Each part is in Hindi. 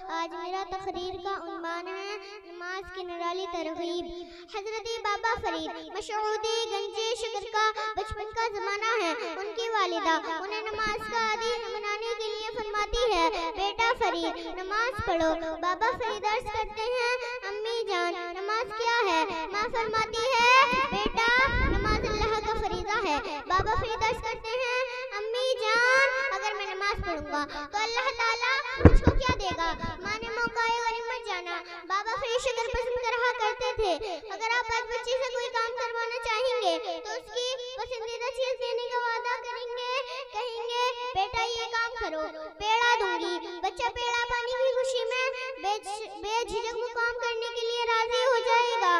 आज मेरा तकरीर का उन्वान है नमाज की निराली तरगीब। हजरत बाबा फरीद मशहूदी गंजे शकर का बचपन का ज़माना है। उनकी वालिदा उन्हें नमाज का आदी बनाने के लिए फरमाती है, बेटा फरीद नमाज पढ़ो। बाबा फरीद अर्ज करते हैं, अम्मी जान नमाज क्या है? माँ फरमाती है, बेटा नमाज अल्लाह का फरीज़ा है। बाबा फरीद अर्ज करते हैं, अम्मी जान अगर मैं नमाज पढ़ूंगा तो अल्लाह ताला मुझको क्या देगा? माँ ने मौकाए गरीब मत जाना। बाबा फरीद शकर पसंद करा करते थे। अगर आप आज बच्चे से कोई काम करवाना चाहेंगे तो उसकी पसंदीदा चीज देने का वादा करेंगे, कहेंगे बेटा ये काम करो, पेड़ा दूंगी। बच्चा पेड़ा पाने की खुशी में बेझिझक वो काम करने के लिए राजी हो जाएगा।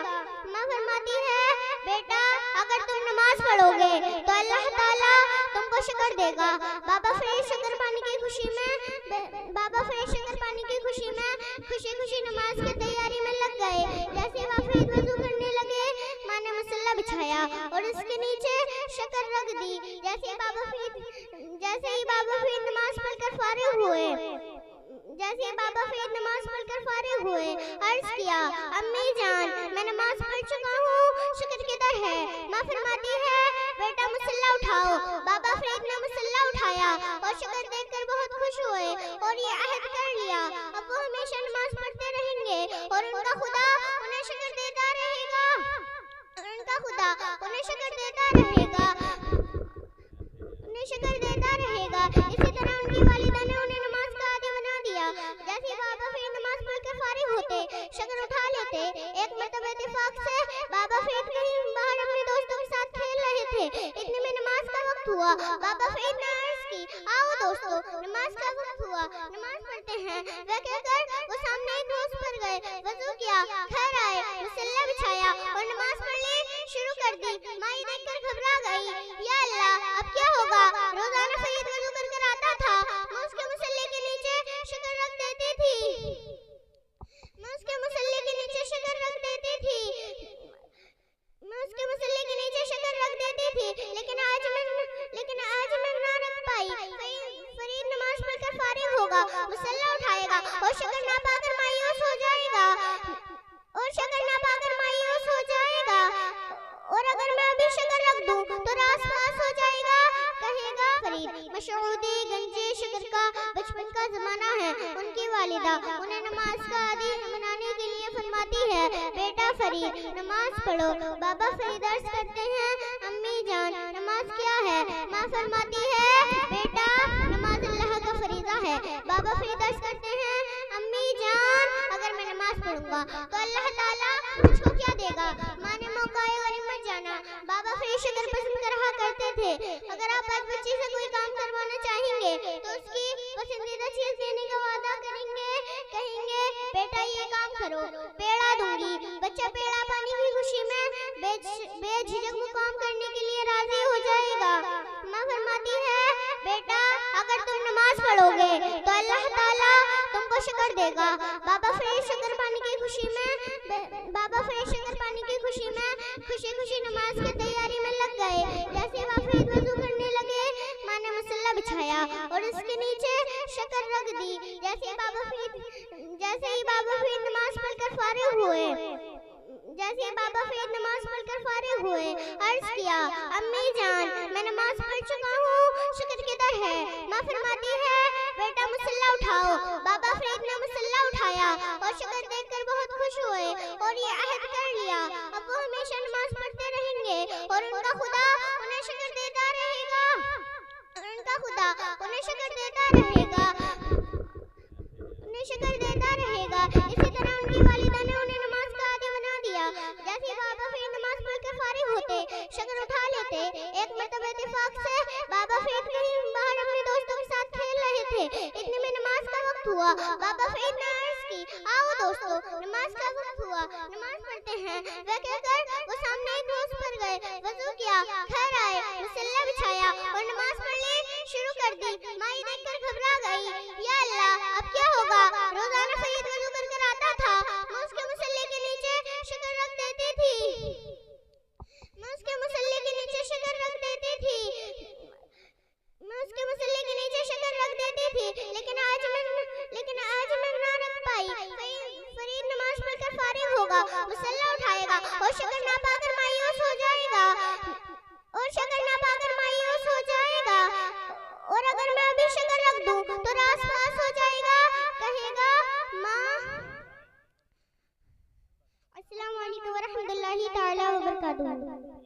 माँ फरमाती है, बेटा अगर तुम नमाज पढ़ोगे तो अल्लाह ताला तुमको शक्र देगा। बाबा फरीद शक्र पाने की खुशी में खुशी खुशी नमाज की तैयारी में लग गए। जैसे बाबा फरीद वजू करने लगे, माँ ने मसल्ला बिछाया और उसके नीचे शक्र रख दी। जैसे ही बाबा फरीद नमाज पढ़कर फारिग हुए, अर्ज किया, अम्मी जान मैं नमाज पढ़ चुका हूँ, शक्र किधर है? माँ फरमाती है, बेटा मुसल्ला उठाओ। बाबा फरीद ने मुसल्ला उठाया और शक्र देखकर बहुत खुश हुए और ये अहद कर लिया, अब वो हमेशा नमाज पढ़ते रहेंगे और उनका खुदा उन्हें शक्र देता रहेगा। इसी तरह उनकी वालिदा ने उन्हें नमाज का आदी बना दिया। जैसे बाबा फरीद नमाज पढ़कर फारिग होते, शक्र उठा लेते। एक मरतबा इत्तेफाक से बाबा फरीद कहीं बाहर अपने दोस्तों के साथ खेल रहे थे। इतने में नमाज का वक्त हुआ। बाबा फरीद ने अर्ज की, आओ दोस्तों नमाज का वक्त हुआ, नमाज पढ़ते हैं। वह कहकर वो सामने एक रोज पर गए, वजू किया, घर आए, मुसल्ला बिछाया और नमाज पढ़ने शुरू कर दी। माँ ये देखकर घबरा गई, या अल्लाह अब क्या होगा? रोजाना फरीद वजू कर आता था, मैं उसके मुसल्ले के नीचे शक्र रख देती थी। लेकिन आज मैं ना रख पाई। फरीद नमाज पढ़कर फारिग होगा, मुसल्ला उठाएगा और शक्र ना पाकर मायूस हो जाएगा। और अगर मैं अभी शक्र रख दूं तो रास पास हो जाएगा, कहेगा। फरीद मशहूदी गंजे शक्र का बचपन का ज़माना है। उनकी वालिदा उन्हें नमाज का आदी बनाने के लिए फरमाती है, बेटा फरीद नमाज पढ़ो। बाबा फरीद अर्ज करते हैं, अम्मी जान नमाज क्या है? माँ फरमाती है, बेटा नमाज अल्लाह का फरीज़ा है। बाबा फरीद अर्ज करते हैं, अम्मी जान अगर मैं नमाज पढ़ूंगा तो अल्लाह ताला मुझको क्या देगा? माँ ने मौकाए गरीब मत जाना। बाबा फरीद शक्र पसंद करा करते थे। अगर आप आज बच्चे से कोई काम करवाना चाहेंगे तो उसकी पसंदीदा चीज देने का वादा करेंगे, कहेंगे बेटा ये काम करो, पेड़ा दूंगी। बच्चा पेड़ा पाने की खुशी में बेझिझक वो काम करने के लिए राजी हो जाएगा। माँ फरमाती है, बेटा अगर तुम नमाज पढ़ोगे तो अल्लाह ताला तुमको शक्र देगा। बाबा फरीद शक्र पाने की खुशी में खुशी खुशी नमाज की तैयारी में लग गए। जैसे बाबा फरीद वजू करने लगे, माँ ने मसल्ला बिछाया और उसके नीचे शक्र रख दी। जैसे ही बाबा फरीद नमाज पढ़कर फारिग हुए, अर्ज किया, अम्मी जान मैं नमाज पढ़ चुका हूँ, शक्र किधर है? माँ फरमाती है, बेटा मुसल्ला उठाओ। बाबा फरीद ने मुसल्ला उठाया और शक्र देखकर बहुत खुश हुए और ये अहद कर लिया, अब वो हमेशा नमाज पढ़ते रहेंगे और उनका खुदा उन्हें शक्र देता रहेगा। इसी तरह उनकी वालिदा ने उन्हें नमाज का आदी बना दिया। जैसे बाबा फरीद नमाज पढ़कर फारिग होते, शक्र उठा लेते। एक मरतबा इत्तेफाक से बाबा फरीद कहीं बाहर अपने दोस्तों के साथ खेल रहे थे। इतने में नमाज का वक्त हुआ। बाबा फरीद ने अर्ज की, आओ दोस्तों नमाज का वक्त हुआ, नमाज पढ़ते हैं। वह कहकर वो सामने एक रोज पर गए, वजू किया, घर आए, मुसल्ला बिछाया और नमाज पढ़ने शुरू कर दी। माँ ये देखकर घबरा गई, या अल्लाह अब क्या होगा? रोजाना फरीद वजू कर आता था, मैं उसके मुसल्ले के नीचे शक्र रख देती थी। लेकिन आज मैं ना रख आगे शक्कर रख दूं तो रास पास हो जाएगा, कहेगा माँ। अस्सलाम वालेकुम व रहमतुल्लाहि ताला व बरकातुहू।